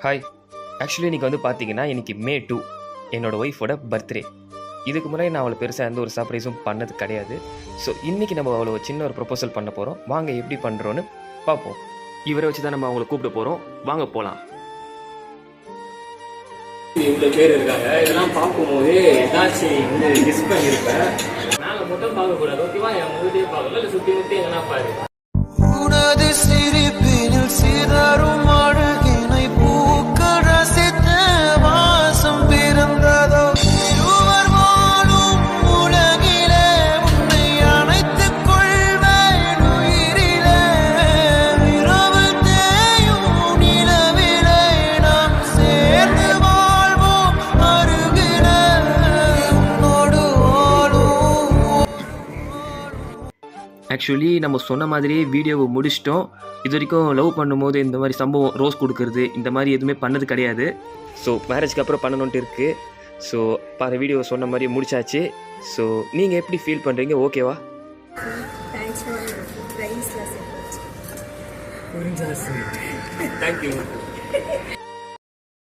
Hi. Actually இன்றைக்கி வந்து பார்த்தீங்கன்னா, இன்றைக்கி மே 2 என்னோடய ஒய்ஃபோட பர்த்டே. இதுக்கு முன்னாடி நான் அவளை பெருசாக எந்த ஒரு சர்ப்ரைஸும் பண்ணது கிடையாது. ஸோ இன்றைக்கி நம்ம அவளை சின்ன ஒரு ப்ரொபோசல் பண்ண போகிறோம். வாங்க எப்படி பண்ணுறோன்னு பார்ப்போம். இவரை வச்சு தான் நம்ம அவங்கள கூப்பிட போகிறோம். வாங்க போகலாம். இவ்வளோ பேர் இருக்காங்க. இதெல்லாம் பார்க்கும்போது ஏதாச்சும் வந்து மிஸ் பண்ணியிருப்பேன். நாங்கள் மட்டும் பார்க்கக்கூடாது. ஓகேவா? என் முகத்தையே பார்க்கல, இல்லை சுற்றி முற்றி எங்கன்னா பாரு. உனது சிரிப்பினில் சிதறும் அழகினை பூக்க ரசித்த வாசம் பிறந்ததோ இருவர் வாழும் உலகிலே உன்னை அணைத்துக் கொள்வேன் உயிரிலே இரவு தேயும் நிலவிலே நாம் சேர்ந்து வாழ்வோம் அருகிலே உன்னோடு வாழும். ஆக்சுவலி நம்ம சொன்ன மாதிரியே வீடியோவை முடிச்சிட்டோம். இது வரைக்கும் லவ் பண்ணும்போது இந்த மாதிரி சம்பவம் ரோஸ் கொடுக்கறது இந்த மாதிரி எதுவுமே பண்ணது கிடையாது. ஸோ மேரேஜ்க்கு அப்புறம் பண்ணணுன்ட்டு இருக்குது. ஸோ வீடியோவை சொன்ன மாதிரி முடிச்சாச்சு. ஸோ நீங்கள் எப்படி ஃபீல் பண்ணுறீங்க? ஓகேவா? Thanks for priceless efforts. Thank you.